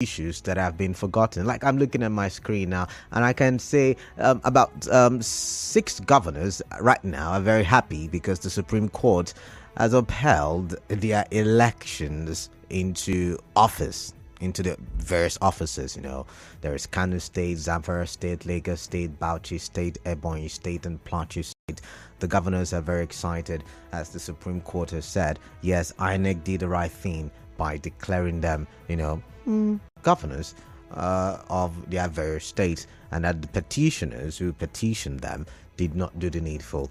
issues that have been forgotten. Like I'm looking at my screen now, and I can say about 6 governors right now are very happy because the Supreme Court has upheld their elections into office, into the various offices. There is Kano State, Zamfara State, Lagos State, Bauchi State, Ebonyi State, and Plateau State. The governors are very excited, as the Supreme Court has said, yes, INEC did the right thing by declaring them, governors of their various states, and that the petitioners who petitioned them did not do the needful.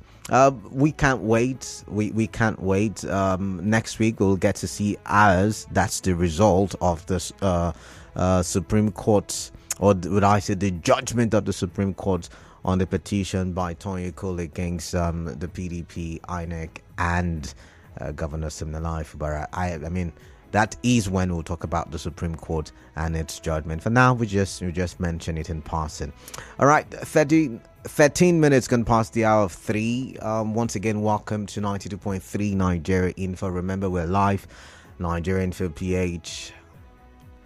We can't wait. We can't wait. Next week we'll get to see ours. That's the result of this Supreme Court, or would I say the judgment of the Supreme Court on the petition by Tony Cole against the PDP, INEC, and Governor Siminalayi Fubara. I mean, that is when we'll talk about the Supreme Court and its judgment. For now, we just mention it in passing. All right, 13 minutes gone past the hour of 3. Once again, welcome to 92.3 Nigeria Info. Remember, we're live, Nigeria Info PH.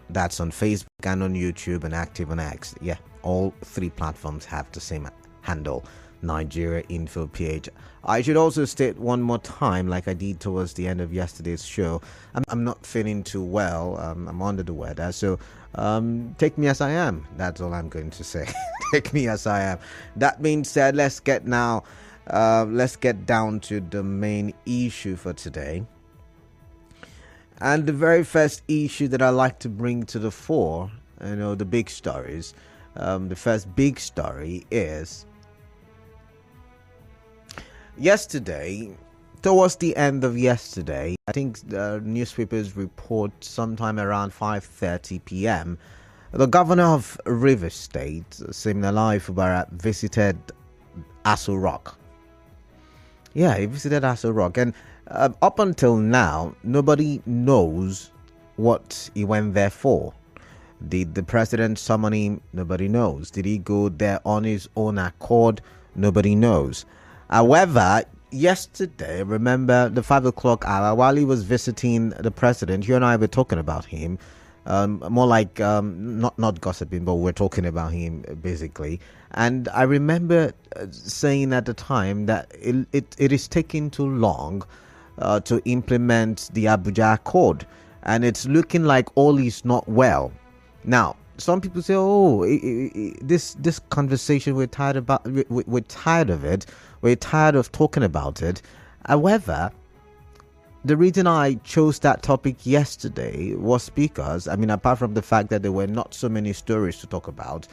That's on Facebook and on YouTube and active on X. Yeah, all 3 platforms have the same handle, Nigeria Info PH. I should also state one more time, like I did towards the end of yesterday's show, I'm not feeling too well. I'm under the weather, so take me as I am. That's all I'm going to say. Take me as I am. That being said, let's get down to the main issue for today. And the very first issue that I like to bring to the fore, the big stories. The first big story is yesterday, towards the end of yesterday, I think the newspapers report sometime around 5:30 p.m., the governor of Rivers State, Siminalayi Fubara, visited Aso Rock. Yeah, he visited Aso Rock. And up until now, nobody knows what he went there for. Did the president summon him? Nobody knows. Did he go there on his own accord? Nobody knows. However, yesterday, remember the 5 o'clock hour, while he was visiting the president, you and I were talking about him, more like not gossiping, but we're talking about him basically. And I remember saying at the time that it is taking too long to implement the Abuja Accord, and it's looking like all is not well. Now, some people say, this conversation, we're tired of it. We're tired of talking about it. However, the reason I chose that topic yesterday was because, apart from the fact that there were not so many stories to talk about,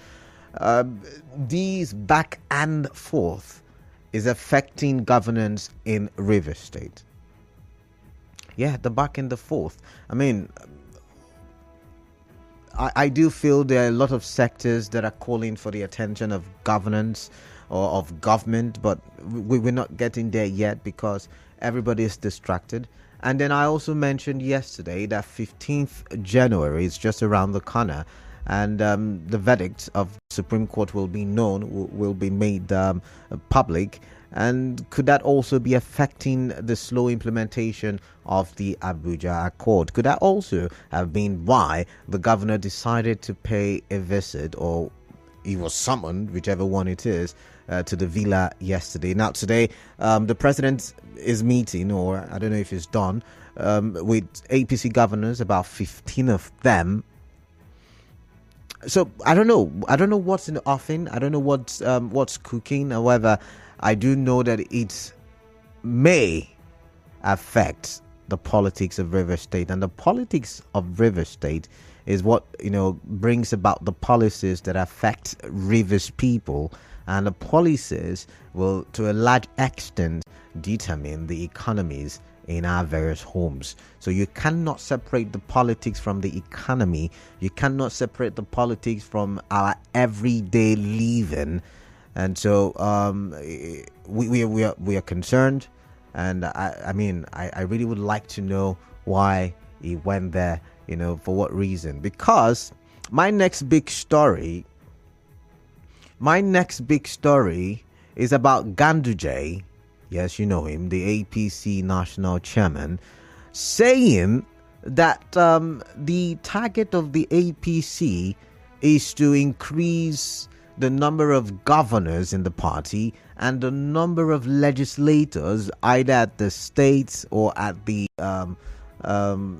these back and forth is affecting governance in Rivers State. Yeah, the back and the forth. I do feel there are a lot of sectors that are calling for the attention of governance or of government, but we're not getting there yet because everybody is distracted. And then I also mentioned yesterday that 15th January is just around the corner, and the verdict of the Supreme Court will be made public. And could that also be affecting the slow implementation of the Abuja Accord? Could that also have been why the governor decided to pay a visit, or he was summoned, whichever one it is, to the villa yesterday? Now, today, the president is meeting, or I don't know if it's done, with APC governors, about 15 of them. So I don't know what's in the offing. I don't know what's cooking. However, I do know that it may affect the politics of Rivers State, and the politics of Rivers State is what brings about the policies that affect Rivers people, and the policies will, to a large extent, determine the economies in our various homes. So you cannot separate the politics from the economy. You cannot separate the politics from our everyday living. And so we are concerned, and I really would like to know why he went there, for what reason. Because my next big story is about Ganduje. Yes, you know him, the APC national chairman, saying that the target of the APC is to increase the number of governors in the party and the number of legislators, either at the states or at the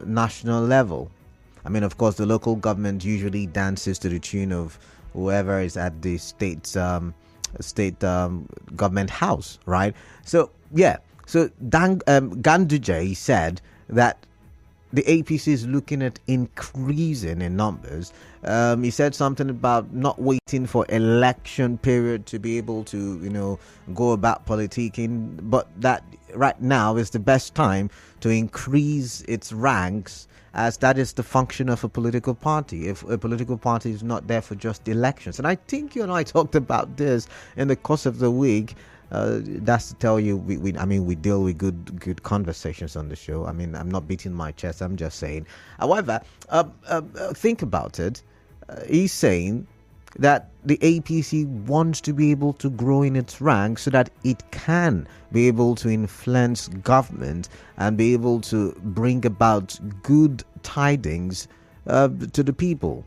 national level. I mean, of course, the local government usually dances to the tune of whoever is at the state government house, right? So, yeah. So, Ganduje said that the APC is looking at increasing in numbers. He said something about not waiting for election period to be able to, go about politicking, but that right now is the best time to increase its ranks, as that is the function of a political party. If a political party is not there for just elections. And I think you and I talked about this in the course of the week. That's to tell you, we deal with good conversations on the show. I mean, I'm not beating my chest. I'm just saying. However, think about it. He's saying that the APC wants to be able to grow in its ranks so that it can be able to influence government and be able to bring about good tidings to the people.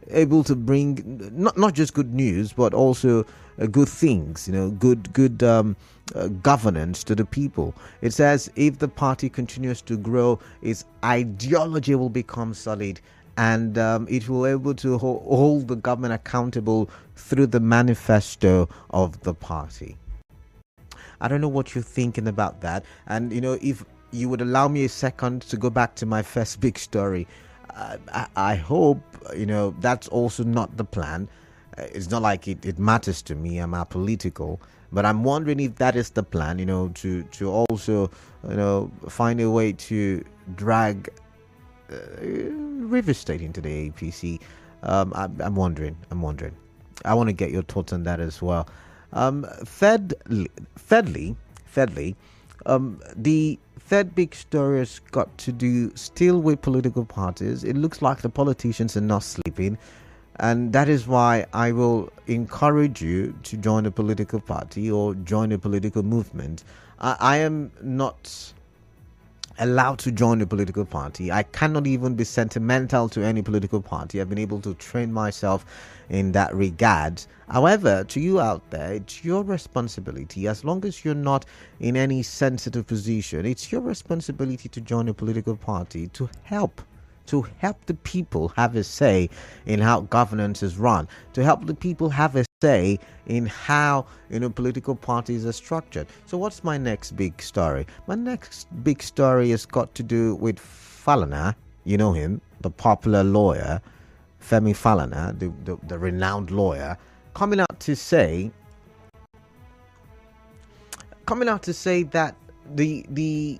Able to bring not just good news, but also good things, good governance to the people. It says if the party continues to grow, its ideology will become solid, and it will be able to hold the government accountable through the manifesto of the party. I don't know what you're thinking about that, and if you would allow me a second to go back to my first big story. I hope that's also not the plan. It's not like it matters to me. I'm apolitical, but I'm wondering if that is the plan. To also find a way to drag River State into the APC. I'm wondering. I want to get your thoughts on that as well. Thirdly, the third big story has got to do still with political parties. It looks like the politicians are not sleeping, and that is why I will encourage you to join a political party or join a political movement. I am not allowed to join a political party. I cannot even be sentimental to any political party. I've been able to train myself in that regard. However, to you out there, it's your responsibility. As long as you're not in any sensitive position, it's your responsibility to join a political party to help the people have a say in how governance is run, to help the people have a say in how political parties are structured. So what's my next big story? My next big story has got to do with Falana. You know him, the popular lawyer, Femi Falana, the renowned lawyer, coming out to say that the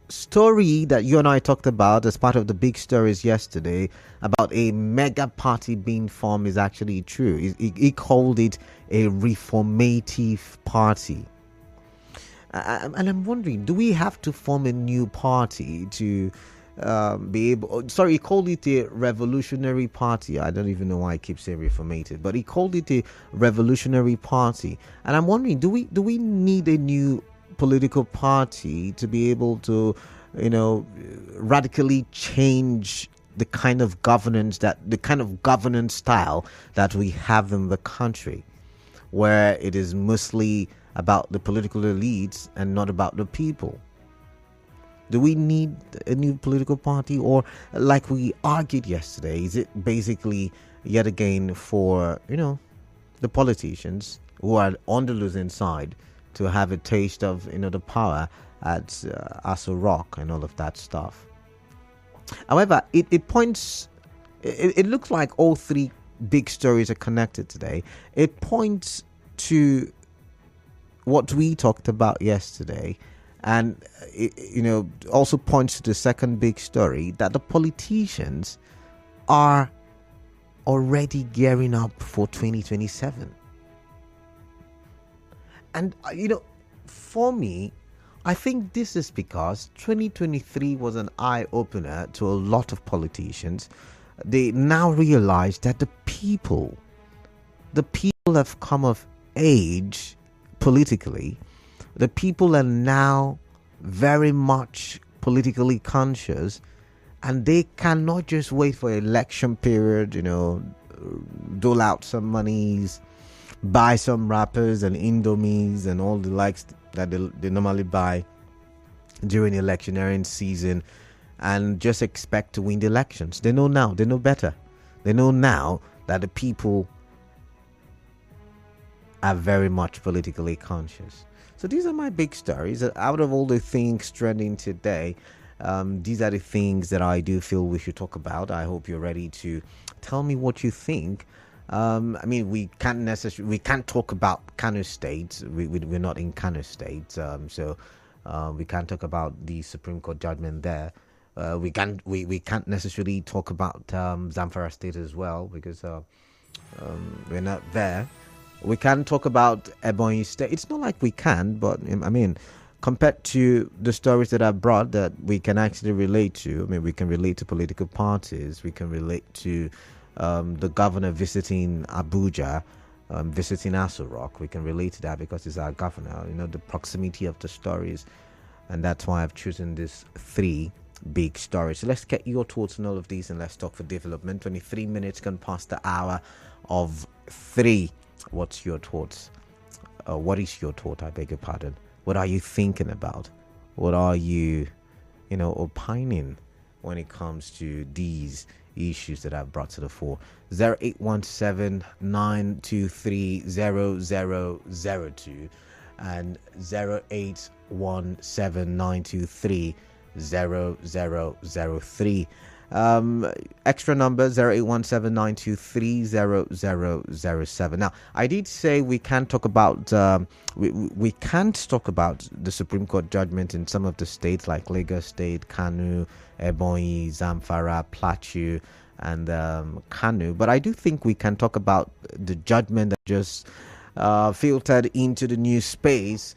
story that you and I talked about as part of the big stories yesterday about a mega party being formed is actually true. He called it a reformative party. And I'm wondering, do we have to form a new party to be able... Sorry, he called it a revolutionary party. I don't even know why I keep saying reformative, but he called it a revolutionary party. And I'm wondering, do we need a new political party to be able to radically change the kind of governance style that we have in the country, where it is mostly about the political elites and not about the people? Do we need a new political party, or like we argued yesterday, is it basically yet again for the politicians who are on the losing side to have a taste of the power at Aso Rock and all of that stuff? However, it looks like all three big stories are connected today. It points to what we talked about yesterday, and it also points to the second big story, that the politicians are already gearing up for 2027. And, for me, I think this is because 2023 was an eye-opener to a lot of politicians. They now realize that the people have come of age politically. The people are now very much politically conscious, and they cannot just wait for election period, dole out some monies, buy some wrappers and indomies and all the likes that they normally buy during electioneering season, and just expect to win the elections. They know now. They know better. They know now that the people are very much politically conscious. So these are my big stories. Out of all the things trending today, these are the things that I do feel we should talk about. I hope you're ready to tell me what you think. We can't talk about Kano State. We're not in Kano State, so we can't talk about the Supreme Court judgment there. We can't necessarily talk about Zamfara State as well, because we're not there. We can talk about Ebonyi State. It's not like we can, but compared to the stories that I brought that we can actually relate to, we can relate to political parties. We can relate to the governor visiting Abuja, visiting Aso Rock. We can relate to that because it's our governor. The proximity of the stories, and that's why I've chosen these three big stories. So let's get your thoughts on all of these, and let's talk for development. 23 minutes can pass the hour of 3. What's your thoughts? What is your thought? I beg your pardon. What are you thinking about? What are you, opining when it comes to these issues that I've brought to the fore? 0817-923-0002 and 0817-923-0003. Extra number 0817-923-0007. Now, I did say we can't talk about we can't talk about the Supreme Court judgment in some of the states like Lagos State, Kano, Ebonyi, Zamfara, Plateau, and Kano. But I do think we can talk about the judgment that just filtered into the news space.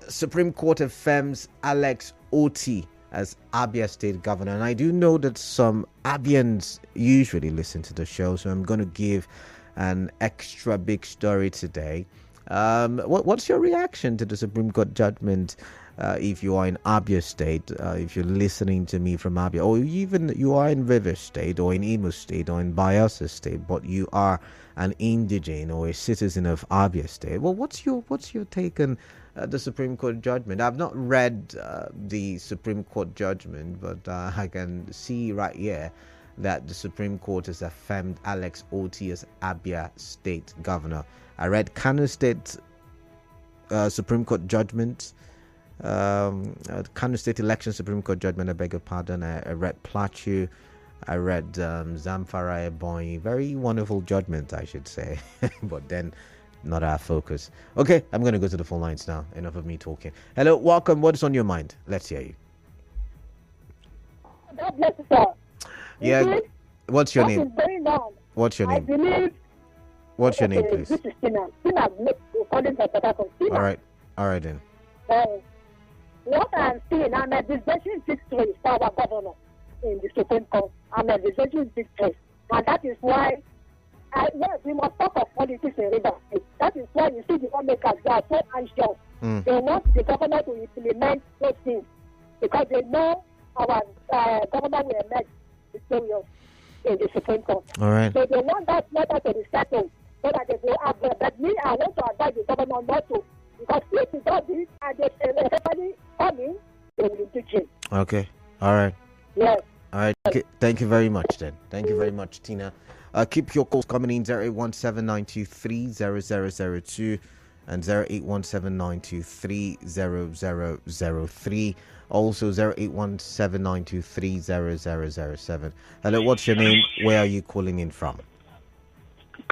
Supreme Court affirms Alex Oti as Abia State Governor. And I do know that some Abians usually listen to the show, so I'm going to give an extra big story today. What's your reaction to the Supreme Court judgment if you are in Abia State, if you're listening to me from Abia, or even you are in Rivers State or in Imo State or in Bayelsa State, but you are an indigene or a citizen of Abia State? Well, what's your take on the Supreme Court judgment? I've not read the Supreme Court judgment, but I can see right here that the Supreme Court has affirmed Alex Oti as Abia State Governor. I read Kano State Supreme Court judgment, Kano State Election Supreme Court judgment, I beg your pardon. I read Plateau, I read Zamfara, Ebonyi. Very wonderful judgment, I should say. But then not our focus. Okay, I'm going to go to the phone lines now. Enough of me talking. Hello, welcome. What is on your mind? Let's hear you. God bless you, sir. Yeah. What's your name? What's your name? I believe. What's your name, please? This is Tina. Tina, calling from Port. All right then. What I'm seeing, I'm a dispensation victory for our governor in the Supreme Court. I'm a dispensation victory. And that is why we must talk of politics in Rivers State. That is why you see the lawmakers, they are so anxious. They want the governor to implement those things because they know our governor will emerge victorious in the Supreme Court. All right. So they want that matter to be settled so that they will have. But me, I want to advise the governor not to, because if he does this and they everybody coming, they will impeach him. Okay. All right. Yes. All right. Okay. Thank you very much, then. Thank you very much, Tina. Keep your calls coming in 0817-923-0002 and 0817-923-0003. Also 0817-923-0007. Hello, what's your name? Where are you calling in from?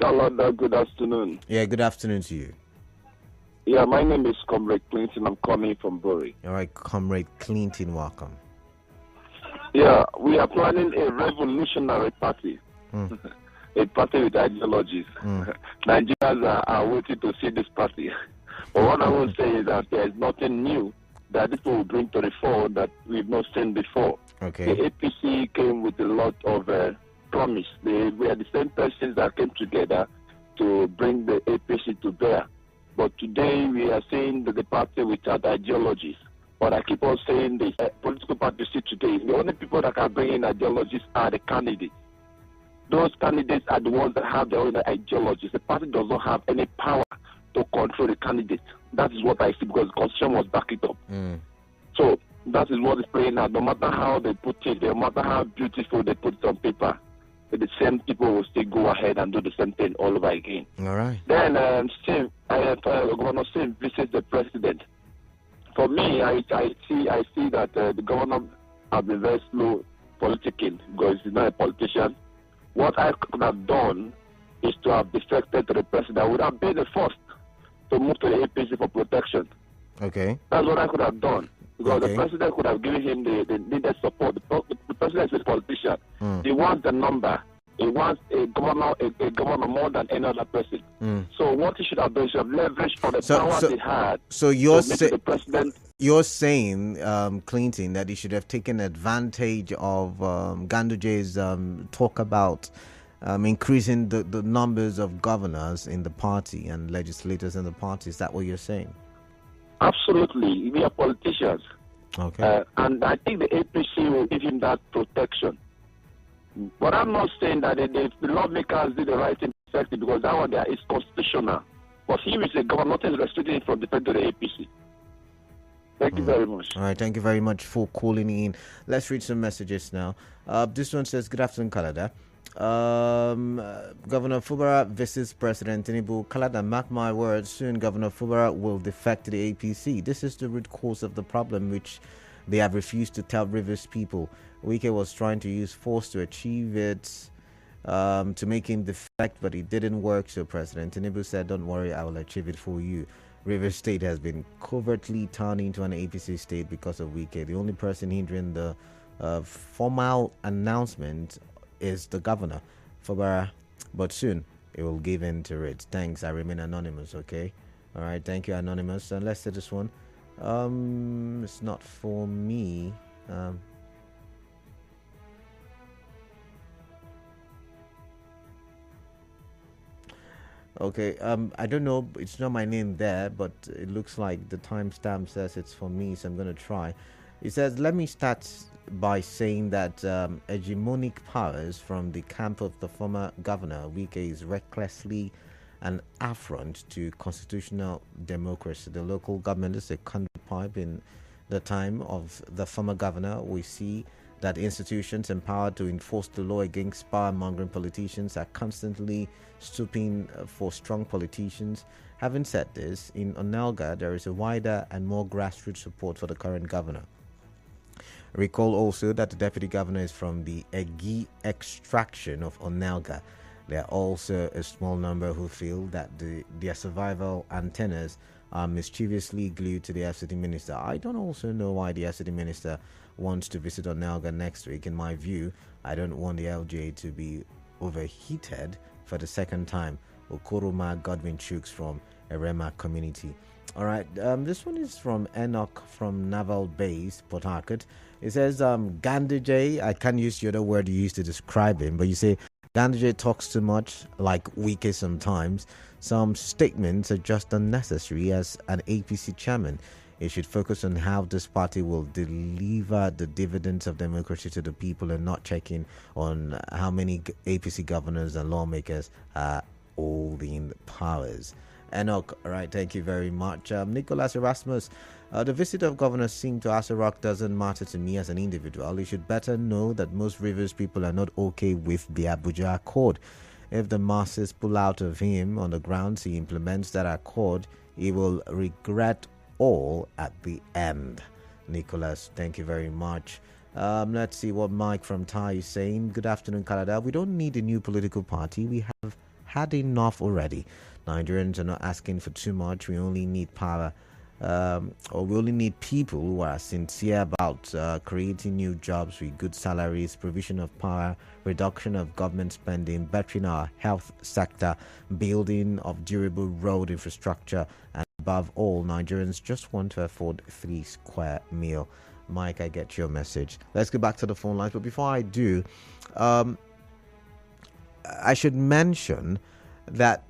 Kalanda, good afternoon. Yeah, good afternoon to you. Yeah, my name is Comrade Clinton. I'm calling from Bury. All right, Comrade Clinton, welcome. Yeah, we are planning a revolutionary party. A party with ideologies. Nigerians are waiting to see this party. But what I will say is that there is nothing new that this will bring to the fore that we've not seen before. Okay. The APC came with a lot of promise. They were the same persons that came together to bring the APC to bear. But today we are seeing that the party without ideologies. But I keep on saying this, political parties see today, the only people that can bring in ideologies are the candidates. Those candidates are the ones that have their own ideologies. The party does not have any power to control the candidate. That is what I see, because the constitution was back it up. So that is what is playing out. No matter how they put it, no matter how beautiful they put it on paper, the same people will still go ahead and do the same thing all over again. All right. Then Governor Sim visits the president. For me, I see that the governor has been very slow politicking, because he's not a politician. What I could have done is to have defected to the president. I would have been the first to move to the APC for protection. Okay. That's what I could have done. Because Okay. the president could have given him the needed support. The president is a politician. He wants the number. He wants a governor more than any other person. So what he should have done, he should have leveraged on the power he had. So you're to make the president. You're saying, Clinton, that he should have taken advantage of Ganduje's talk about increasing the numbers of governors in the party and legislators in the party. Is that what you're saying? Absolutely. We are politicians. Okay. And I think the APC will give him that protection. But I'm not saying that the lawmakers did the right thing exactly, because that one there is constitutional. But he is a governor, nothing is restricting him from defending the APC. Thank you very much. All right, thank you very much for calling in. Let's read some messages now. This one says, good afternoon, Canada. Governor Fubara visits President Tinubu. Kalada, mark my words, soon Governor Fubara will defect to the APC. This is the root cause of the problem, which they have refused to tell Rivers people. Wike was trying to use force to achieve it, to make him defect, but it didn't work. So President Tinubu said, don't worry, I will achieve it for you. Rivers State has been covertly turned into an APC state because of Wike. The only person hindering the formal announcement is the governor, Fubara, but soon it will give in to it. Thanks, I remain anonymous, okay? All right, thank you, anonymous. And let's say this one. It's not for me. Okay, I don't know, it's not my name there, but it looks like the timestamp says it's for me, so I'm going to try. It says, let me start by saying that hegemonic powers from the camp of the former governor, Wike, is recklessly an affront to constitutional democracy. The local government is a conduit pipe. In the time of the former governor, we see that institutions empowered to enforce the law against power-mongering politicians are constantly stooping for strong politicians. Having said this, in Onelga, there is a wider and more grassroots support for the current governor. Recall also that the deputy governor is from the Egi extraction of Onelga. There are also a small number who feel that their survival antennas are mischievously glued to the FCT minister. I don't also know why the FCT minister wants to visit Onelga next week. In my view, I don't want the LGA to be overheated for the second time. Okoroma Godwin Chooks from Erema community. All right, this one is from Enoch from Naval Base, Port Harcourt. It says, Ganduje, I can't use the other word you used to describe him, but you say, Ganduje talks too much, like Wike sometimes. Some statements are just unnecessary. As an APC chairman, it should focus on how this party will deliver the dividends of democracy to the people and not checking on how many APC governors and lawmakers are holding powers. Enoch, all right, thank you very much. Nicholas Erasmus, the visit of Governor Singh to Aso Rock doesn't matter to me as an individual. You should better know that most Rivers people are not okay with the Abuja Accord. If the masses pull out of him on the grounds he implements that accord, he will regret all at the end. Nicholas, thank you very much. Let's see what Mike from Thai is saying. Good afternoon, Canada. We don't need a new political party. We have had enough already. Nigerians are not asking for too much. We only need power, or we only need people who are sincere about creating new jobs with good salaries, provision of power, reduction of government spending, bettering our health sector, building of durable road infrastructure, and above all, Nigerians just want to afford 3 square meal. Mike, I get your message. Let's go back to the phone lines, but before I do, I should mention that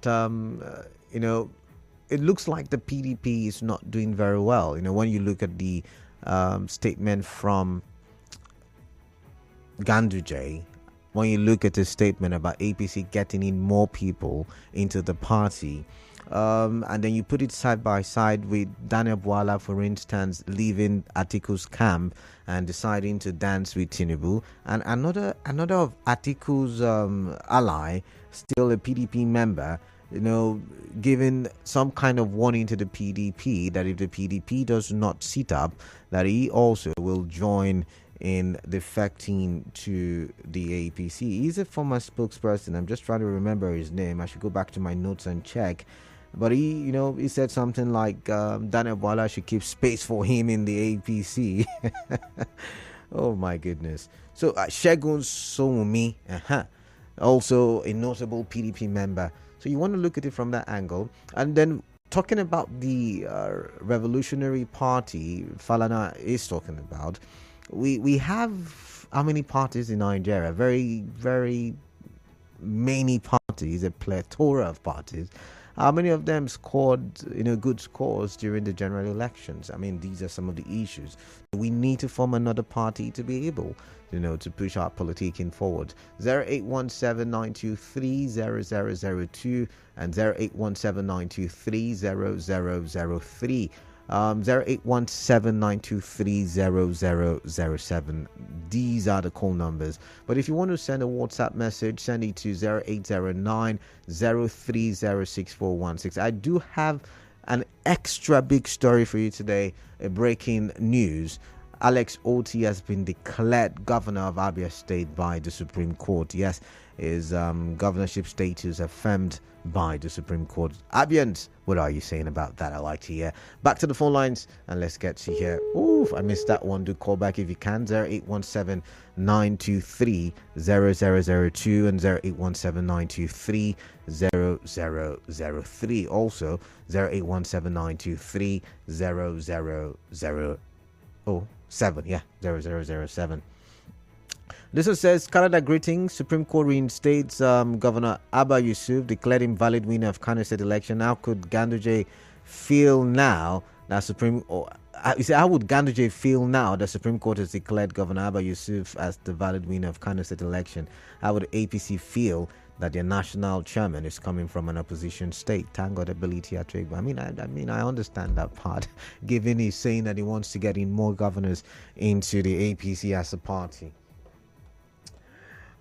it looks like the PDP is not doing very well. When you look at the statement from Ganduje, when you look at his statement about APC getting in more people into the party, and then you put it side by side with Daniel Bwala, for instance, leaving Atiku's camp and deciding to dance with Tinubu, and another of Atiku's ally, still a PDP member, giving some kind of warning to the PDP that if the PDP does not sit up, that he also will join in defecting to the APC. He's a former spokesperson. I'm just trying to remember his name. I should go back to my notes and check. But he said something like Daniel Bwala should keep space for him in the APC. Oh my goodness. So Shegun Soumi, also a notable PDP member. So you want to look at it from that angle. And then talking about the Revolutionary Party, Falana is talking about, we have how many parties in Nigeria? Very, very many parties, a plethora of parties. How many of them scored good scores during the general elections? I mean, these are some of the issues. We need to form another party to be able to push our politicking forward. 0817-923-0002 and 0817-923-0003. 0817-923-0007. These are the call numbers. But if you want to send a WhatsApp message, send it to 0809-0306416. I do have an extra big story for you today, a breaking news. Alex Oti has been declared governor of Abia State by the Supreme Court. Yes, his governorship status affirmed by the Supreme Court. Abians, what are you saying about that? I like to hear. Back to the phone lines and let's get to hear. Oof, I missed that one. Do call back if you can. 0817-923-0002 and 0817-923-0003. Also 0817-923-0007. 0007. This one says, Canada greetings. Supreme Court reinstates Governor Abba Yusuf, declared invalid winner of Kano State election. How could Ganduje feel now that how would Ganduje feel now that Supreme Court has declared Governor Abba Yusuf as the valid winner of Kano State election? How would APC feel that their national chairman is coming from an opposition state? Thank God ability at trade. I mean, I understand that part, given he's saying that he wants to get in more governors into the APC as a party.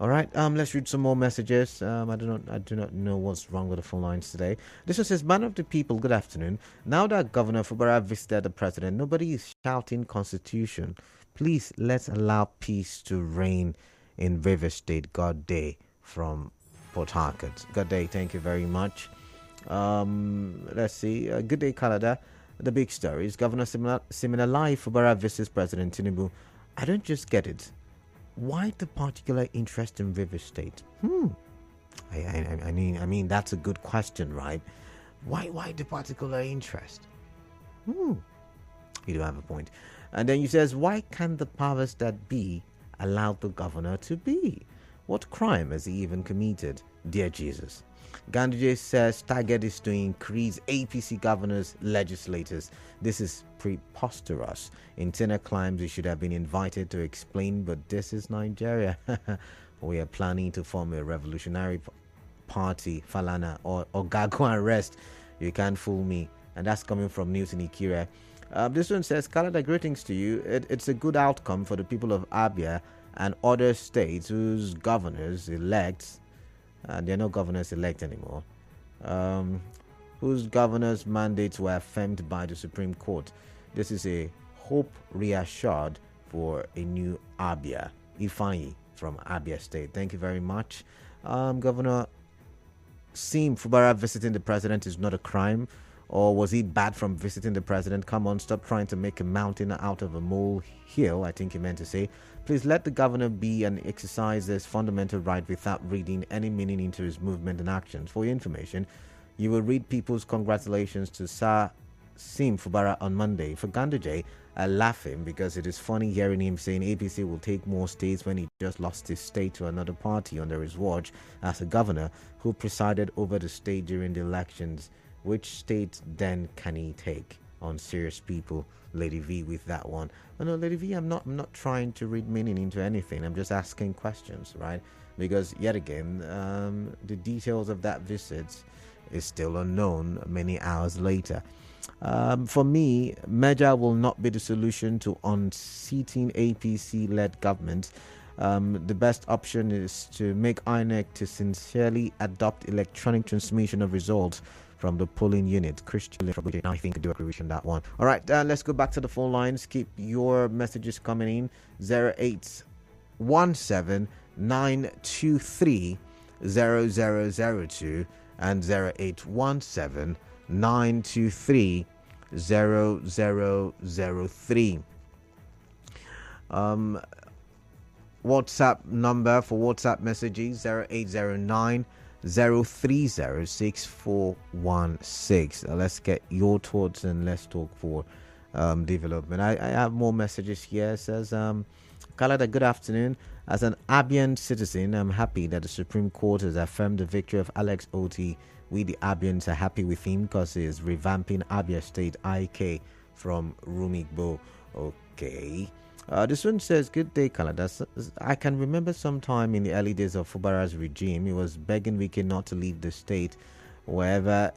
All right, let's read some more messages. I do not know what's wrong with the phone lines today. This one says, man of the people, good afternoon. Now that Governor Fubara visited the president, nobody is shouting constitution. Please, let's allow peace to reign in River State. God day from Port Harcourt. Good day, thank you very much. Let's see. Good day, Canada. The big stories. Governor Siminalayi Fubara visits President Tinubu. I don't just get it. Why the particular interest in River State? I mean that's a good question, right? Why the particular interest? You do have a point. And then he says, why can't the powers that be allow the governor to be? What crime has he even committed? Dear Jesus. Ganduje says target is to increase APC governors, legislators. This is preposterous. Internal claims we should have been invited to explain, but this is Nigeria. We are planning to form a revolutionary party, Falana, or Gago and rest. You can't fool me. And that's coming from Newton Ikire. This one says, Canada, greetings to you. It's a good outcome for the people of Abia and other states whose governors elect, they're not governors elect anymore, whose governors' mandates were affirmed by the Supreme Court. This is a hope reassured for a new Abia. Ifeanyi from Abia State. Thank you very much. Governor Sim Fubara visiting the president is not a crime. Or was he bad from visiting the president? Come on, stop trying to make a mountain out of a molehill, I think he meant to say. Please let the governor be and exercise his fundamental right without reading any meaning into his movement and actions. For your information, you will read people's congratulations to Sir Sim Fubara on Monday. For Ganduje, I laugh him because it is funny hearing him saying APC will take more states when he just lost his state to another party under his watch as a governor who presided over the state during the elections. Which state then can he take? on serious people, Lady V, with that one. Oh, no, Lady V, I'm not trying to read meaning into anything. I'm just asking questions, right? Because yet again, the details of that visit is still unknown many hours later. For me, merger will not be the solution to unseating APC-led government. The best option is to make INEC to sincerely adopt electronic transmission of results from the polling unit. Christian, I think I do agree with that one. All right, let's go back to the phone lines. Keep your messages coming in. 0817 923 0002 and 0817 923 0003. WhatsApp number for WhatsApp messages 0809 030 6416. Let's get your thoughts and let's talk for development. I have more messages here. It says, Kalada, good afternoon. As an Abian citizen, I'm happy that the Supreme Court has affirmed the victory of Alex Oti. We, the Abians, are happy with him because he is revamping Abia State IK from Rumigbo. Okay. This one says, good day, Kalada. I can remember sometime in the early days of Fubara's regime, he was begging Wike not to leave the state wherever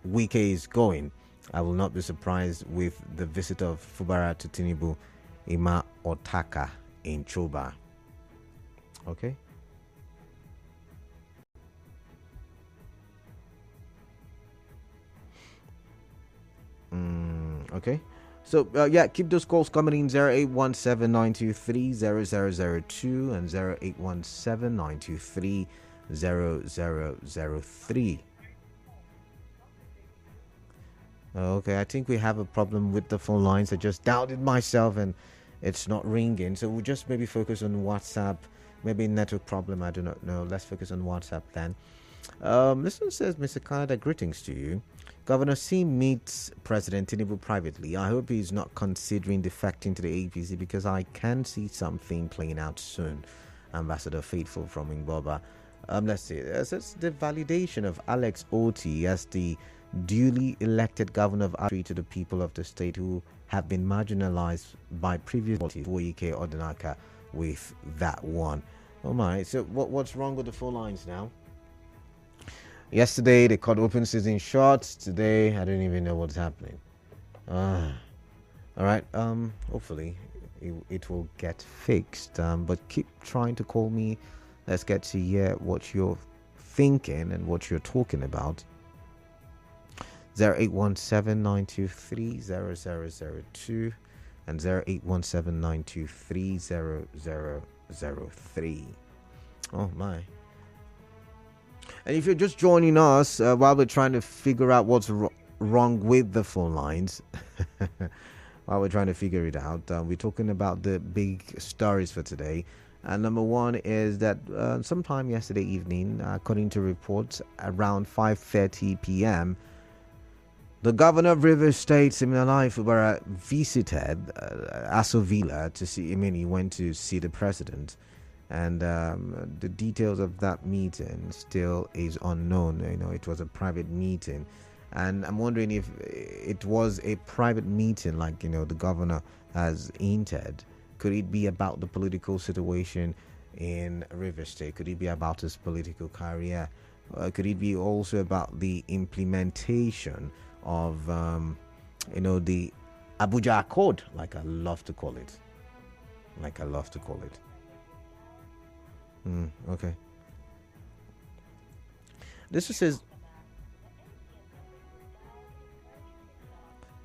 Wike is going. I will not be surprised with the visit of Fubara to Tinubu, Ima Otaka in Choba. Okay. Okay. So, yeah, keep those calls coming in 0817 923 0002 and 0817 923 0003. Okay, I think we have a problem with the phone lines. I just doubted myself and it's not ringing. So we'll just maybe focus on WhatsApp. Maybe network problem, I do not know. Let's focus on WhatsApp then. This one says, Mr. Canada, greetings to you. Governor C meets President Tinubu privately. I hope he's not considering defecting to the APC because I can see something playing out soon. Ambassador Faithful from Ingboba. Let's see. It's the validation of Alex Oti as the duly elected governor of Atri to the people of the state who have been marginalized by previous policies. Woyike Odinaka with that one. Oh my. So what's wrong with the phone lines now? Yesterday they called open season shots. Today I don't even know what's happening. All right. Hopefully it will get fixed. But keep trying to call me. Let's get to hear what you're thinking and what you're talking about. 0817-923-0002 and 0817-923-0003. Oh my. And if you're just joining us while we're trying to figure out what's wrong with the phone lines, while we're trying to figure it out, we're talking about the big stories for today. And number one is that sometime yesterday evening, according to reports, around 5:30 p.m., the governor of Rivers State, Siminalayi Fubara, visited Aso Villa to see. I mean, he went to see the president. And the details of that meeting still is unknown. You know, it was a private meeting, and I'm wondering if it was a private meeting, like, you know, the governor has hinted. Could it be about the political situation in Rivers State? Could it be about his political career? Could it be also about the implementation of, you know, the Abuja Accord, like I love to call it. Okay. This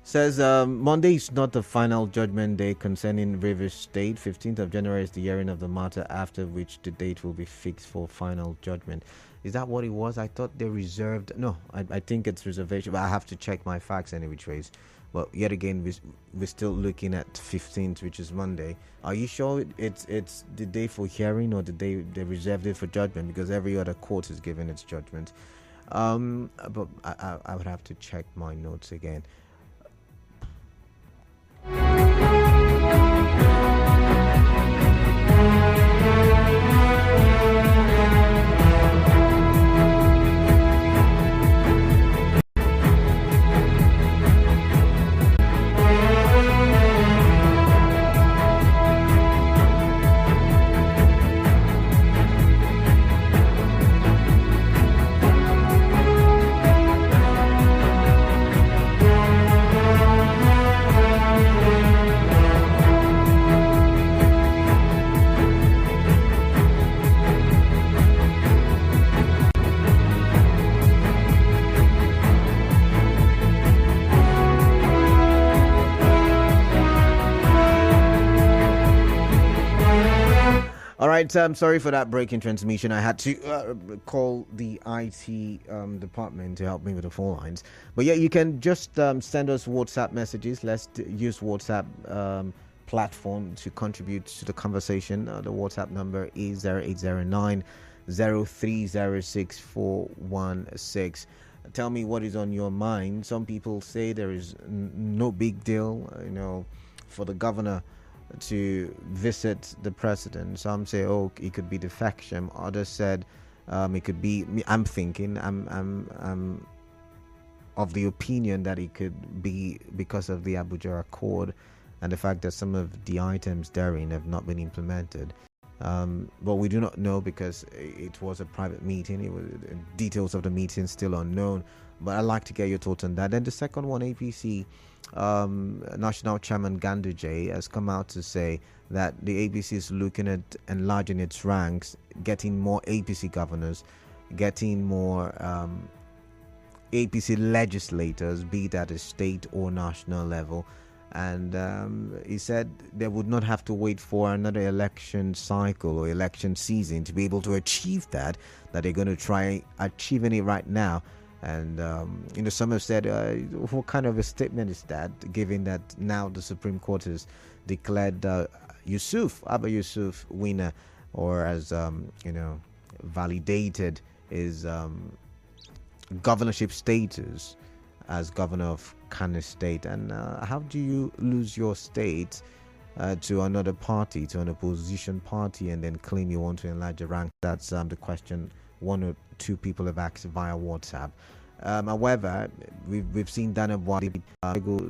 says Monday is not the final judgment day concerning Rivers State. 15th of January is the hearing of the matter, after which the date will be fixed for final judgment. Is that what it was? I thought they reserved. No, I think it's reservation, but I have to check my facts any which ways. But yet again, we're still looking at 15th, which is Monday. Are you sure it's the day for hearing or the day they reserved it for judgment? Because every other court is giving its judgment. But I would have to check my notes again. right, sorry for that break in transmission. I had to call the IT department to help me with the phone lines. But yeah, you can just send us WhatsApp messages. Let's use WhatsApp platform to contribute to the conversation. The WhatsApp number is 0809 0306416. Tell me what is on your mind. Some people say there is no big deal, for the governor to visit the president. Some say, oh, it could be defection. Others said it could be. I'm thinking. I'm of the opinion that it could be because of the Abuja Accord and the fact that some of the items therein have not been implemented. But we do not know because it was a private meeting. Details of the meeting still unknown. But I'd like to get your thoughts on that. Then the second one, APC National Chairman Ganduje has come out to say that the APC is looking at enlarging its ranks, getting more APC governors, getting more APC legislators, be it at a state or national level. And he said they would not have to wait for another election cycle or election season to be able to achieve that they're going to try achieving it right now. And some have said, what kind of a statement is that, given that now the Supreme Court has declared Abba Yusuf winner, or as validated his governorship status as governor of Kano State. And how do you lose your state to another party, to an opposition party, and then claim you want to enlarge the rank? That's the question one or two people have asked via WhatsApp. However, we've seen Dana Bwadi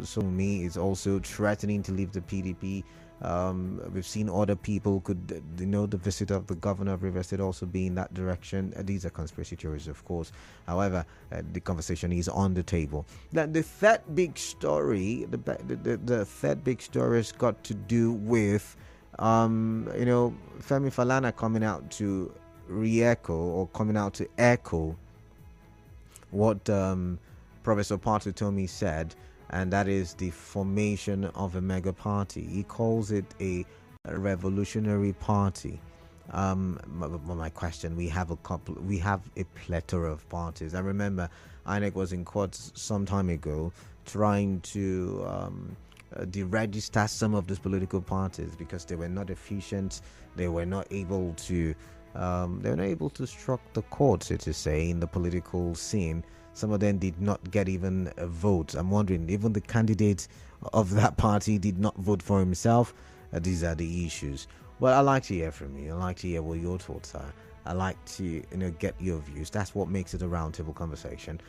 Sumi is also threatening to leave the PDP. We've seen other people the visit of the governor of Rivers State also be in that direction. These are conspiracy theories, of course. However, the conversation is on the table. Then the third big story, the third big story has got to do with, Femi Falana coming out to echo what Professor Patutomi said, and that is the formation of a mega party. He calls it a revolutionary party. My question: we have a plethora of parties. I remember INEC was in court some time ago trying to deregister some of these political parties because they were not efficient. They were not able to. They were not able to struck the chord, so to say, in the political scene. Some of them did not get even a vote. I'm wondering, even the candidate of that party did not vote for himself. These are the issues. Well, I'd like to hear from you. I'd like to hear what your thoughts are. I'd like to get your views. That's what makes it a roundtable conversation.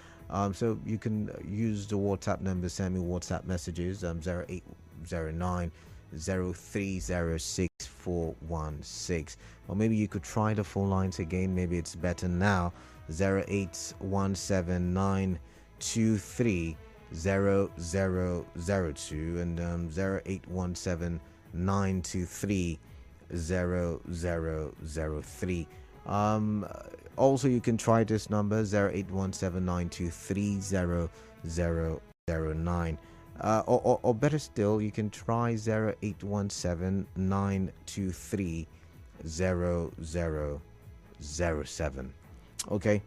So you can use the WhatsApp number, send me WhatsApp messages, 0809 0306416, or maybe you could try the phone lines again. Maybe it's better now. 08179230002 and 08179230003. Also you can try this number, 08179230009. Or better still, you can try 0817-923-0007. Okay,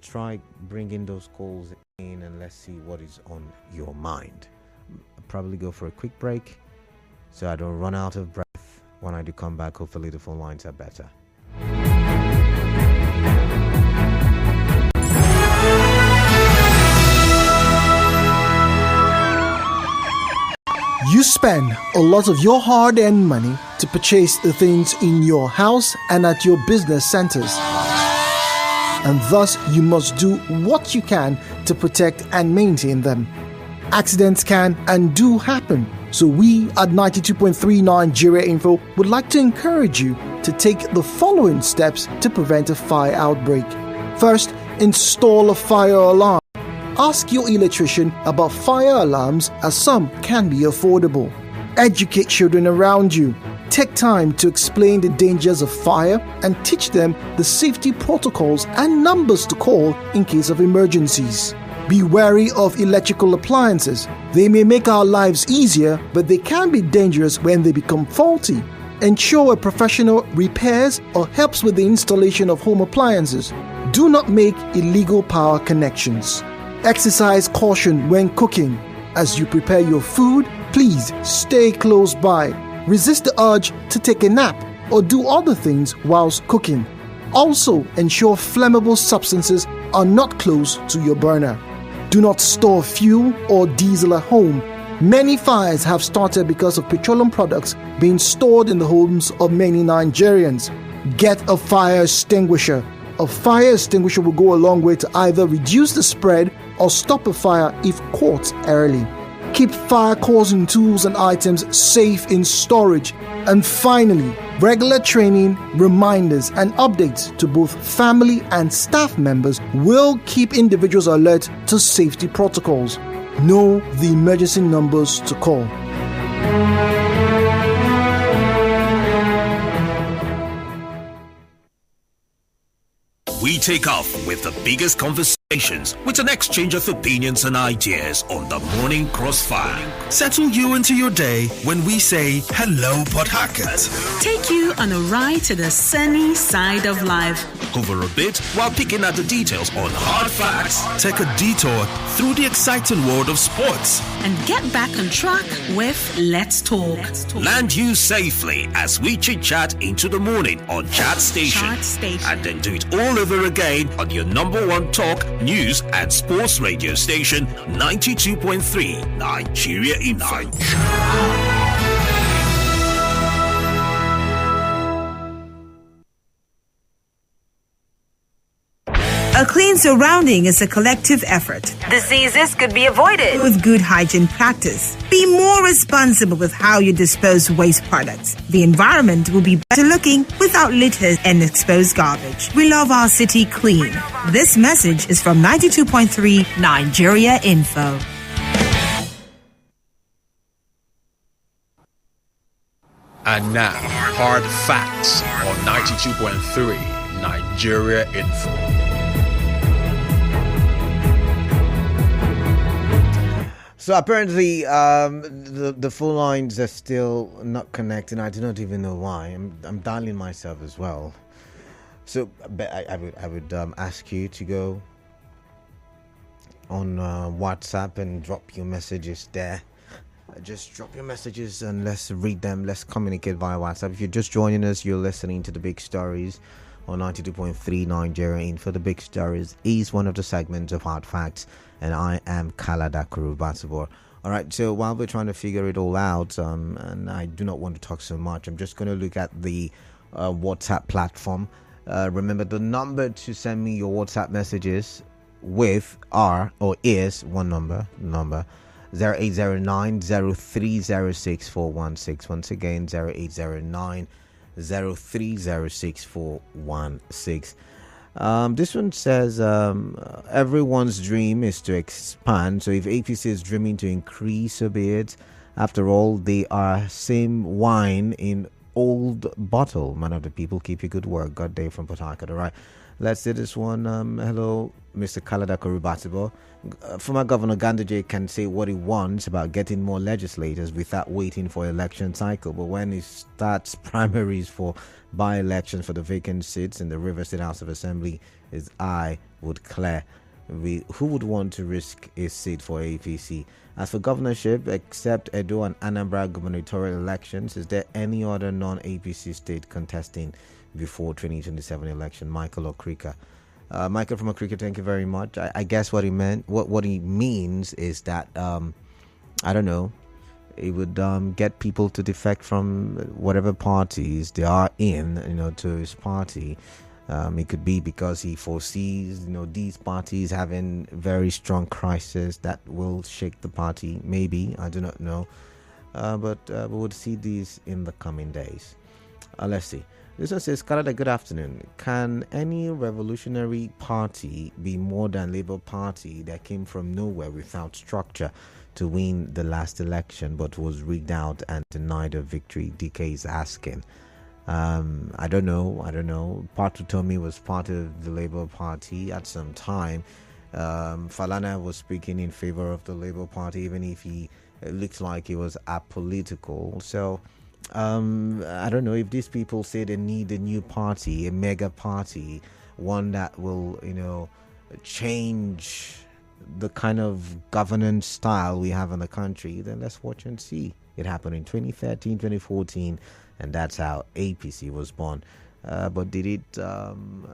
try bringing those calls in and let's see what is on your mind. I'll probably go for a quick break so I don't run out of breath. When I do come back, hopefully the phone lines are better. You spend a lot of your hard-earned money to purchase the things in your house and at your business centers. And thus, you must do what you can to protect and maintain them. Accidents can and do happen. So we at 92.3 Nigeria Info would like to encourage you to take the following steps to prevent a fire outbreak. First, install a fire alarm. Ask your electrician about fire alarms, as some can be affordable. Educate children around you. Take time to explain the dangers of fire and teach them the safety protocols and numbers to call in case of emergencies. Be wary of electrical appliances. They may make our lives easier, but they can be dangerous when they become faulty. Ensure a professional repairs or helps with the installation of home appliances. Do not make illegal power connections. Exercise caution when cooking. As you prepare your food, please stay close by. Resist the urge to take a nap or do other things whilst cooking. Also, ensure flammable substances are not close to your burner. Do not store fuel or diesel at home. Many fires have started because of petroleum products being stored in the homes of many Nigerians. Get a fire extinguisher. A fire extinguisher will go a long way to either reduce the spread or stop a fire if caught early. Keep fire-causing tools and items safe in storage. And finally, regular training, reminders, and updates to both family and staff members will keep individuals alert to safety protocols. Know the emergency numbers to call. We take off with the biggest conversations with an exchange of opinions and ideas on the Morning Crossfire. Settle you into your day when we say hello, Port Harcourt. Take you on a ride to the sunny side of life. Hover a bit while picking at the details on hard facts. Take a detour through the exciting world of sports. And get back on track with Let's Talk. Land you safely as we chit-chat into the morning on Chat Station. And then do it all over again on your number one talk, news and sports radio station, 92.3 Nigeria Info. A clean surrounding is a collective effort. Diseases could be avoided with good hygiene practice. Be more responsible with how you dispose waste products. The environment will be better looking without litter and exposed garbage. We love our city clean. This message is from 92.3 Nigeria Info. And now, hard facts on 92.3 Nigeria Info. So apparently, the phone lines are still not connecting. I do not even know why. I'm dialing myself as well. So, but I would ask you to go on WhatsApp and drop your messages there. Just drop your messages and let's read them. Let's communicate via WhatsApp. If you're just joining us, you're listening to the Big Stories on 92.3 Nigeria Info. The Big Stories is one of the segments of Hard Facts, and I am Kalada Kurubatibor. All right, so while we're trying to figure it all out, and I do not want to talk so much, I'm just going to look at the WhatsApp platform. Remember, the number to send me your WhatsApp messages with is one number 0809-0306-416. Once again, 0809-0306-416. This one says everyone's dream is to expand. So if APC is dreaming to increase, so be it. After all, they are same wine in old bottle. Man of the people, keep your good work. God day from Port Harcourt. All right, let's do this one. Hello, Mr. Kalada Korubatibo. Former Governor Ganduje can say what he wants about getting more legislators without waiting for election cycle, but when he starts primaries for by-elections for the vacant seats in the River State House of Assembly, his eye would clear. Who would want to risk a seat for APC? As for governorship, except Edo and Anambra gubernatorial elections, is there any other non-APC state contesting before 2027 election? Michael Okrika. Michael from Okrika, thank you very much. I guess what he meant, what he means is that I don't know, it would get people to defect from whatever parties they are in, to his party. It could be because he foresees, these parties having very strong crisis that will shake the party. Maybe, I do not know. But we would see these in the coming days. Let's see. This one says, Canada, good afternoon. Can any revolutionary party be more than Labour Party that came from nowhere without structure to win the last election but was rigged out and denied a victory? DK is asking. I don't know. Patu Tomi was part of the Labour Party at some time. Falana was speaking in favor of the Labour Party, even if he looked like he was apolitical. So I don't know if these people say they need a new party, a mega party, one that will, change the kind of governance style we have in the country. Then let's watch and see. It happened in 2013, 2014, and that's how APC was born. But did it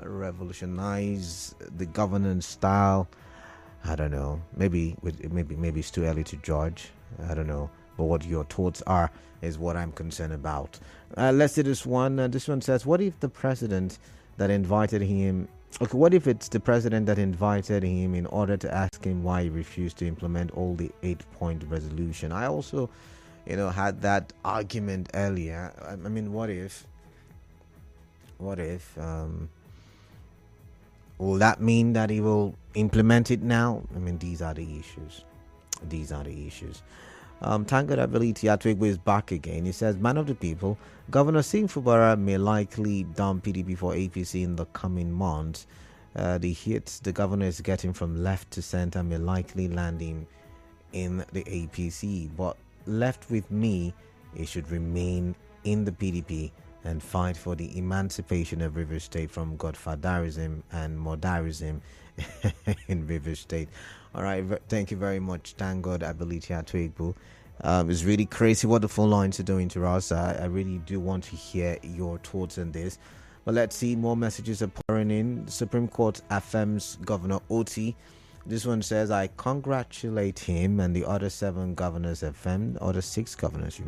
revolutionize the governance style? I don't know. Maybe it's too early to judge. I don't know. But what your thoughts are is what I'm concerned about. Let's see this one. This one says, what if the president that invited him... Okay, what if it's the president that invited him in order to ask him why he refused to implement all the 8-point resolution? I also, had that argument earlier. I mean, what if... will that mean that he will implement it now? I mean, these are the issues. Thank God Ability Atwigwe is back again. He says, man of the people, Governor Fubara may likely dump PDP for APC in the coming months. The hits the governor is getting from left to center may likely land him in the APC. But left with me, he should remain in the PDP and fight for the emancipation of Rivers State from godfatherism and murderism in Rivers State. All right, thank you very much. Thank God Ability Atwigwe. It's really crazy what the phone lines are doing to us. I really do want to hear your thoughts on this. But let's see, more messages are pouring in. The Supreme Court affirms Governor Oti. This one says, I congratulate him and the other 7 governors affirmed, other 6 governors,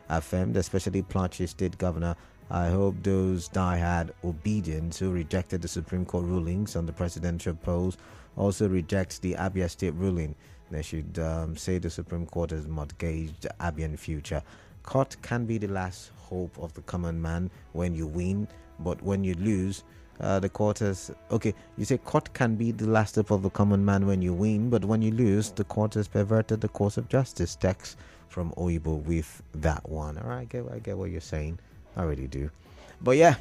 affirmed, especially Plateau State Governor. I hope those diehard obedience who rejected the Supreme Court rulings on the presidential polls also reject the Abia State ruling. They should say the Supreme Court has mortgaged Abian future. Court can be the last hope of the common man when you win, but when you lose, the court has... Okay, you say court can be the last hope of the common man when you win, but when you lose, the court has perverted the course of justice. Text from Oibo with that one. All right, I get what you're saying. I really do. But yeah,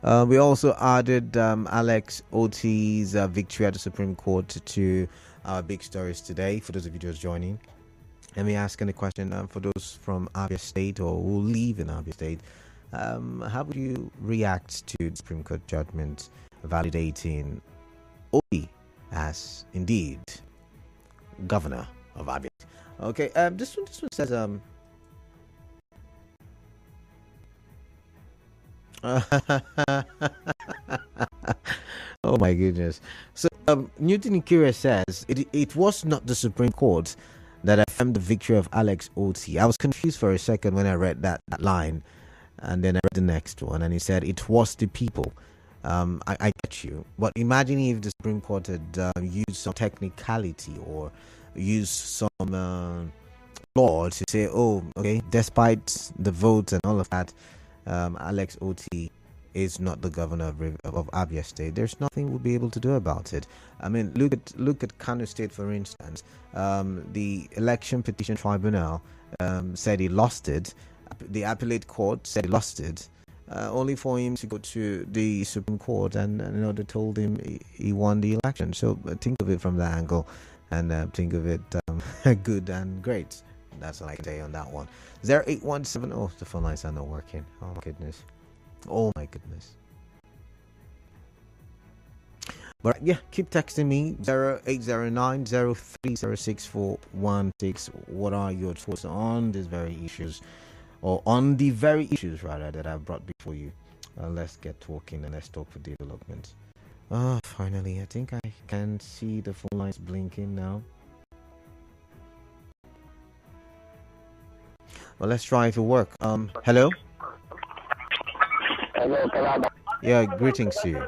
we also added Alex Oti's victory at the Supreme Court to our big stories today. For those of you just joining, let me ask a question for those from Abia State or who live in Abia State. How would you react to the Supreme Court judgment validating Oti as indeed governor of Abia? Okay, this one says oh my goodness. So Newton Ikire says it was not the Supreme Court that affirmed the victory of Alex Oti. I was confused for a second when I read that line, and then I read the next one, and he said it was the people. I get you, but imagine if the Supreme Court had used some technicality or used some law to say, oh, okay, despite the votes and all of that, Alex Oti is not the governor of Abia State. There's nothing we'll be able to do about it. I mean, look at Kano State, for instance. The Election Petition Tribunal said he lost it. The Appellate Court said he lost it, only for him to go to the Supreme Court and they told him he won the election. So think of it from that angle, and think of it good and great. That's all I can say on that one. 0817. Oh, the phone lines are not working. Oh my goodness. But yeah, keep texting me 0809-0306-416. What are your thoughts on these very issues, or on the very issues rather that I've brought before you? Let's get talking and let's talk for development. Finally, I think I can see the phone lines blinking now. Well, let's try to work. Hello? Hello, Falana. Yeah, greetings to you.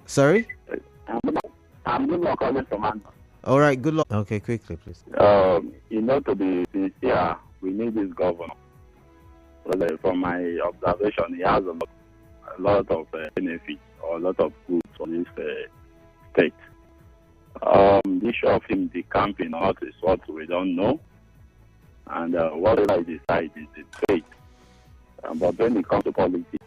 Sorry? I'm good luck calling from Anna. All right, good luck. Okay, quickly, please. To be sincere, we need this governor. Well, from my observation, he has a lot of benefits or a lot of goods for this state. The issue of him decamping or not is what we don't know. And whatever he decides is his fate. But when it comes to politics,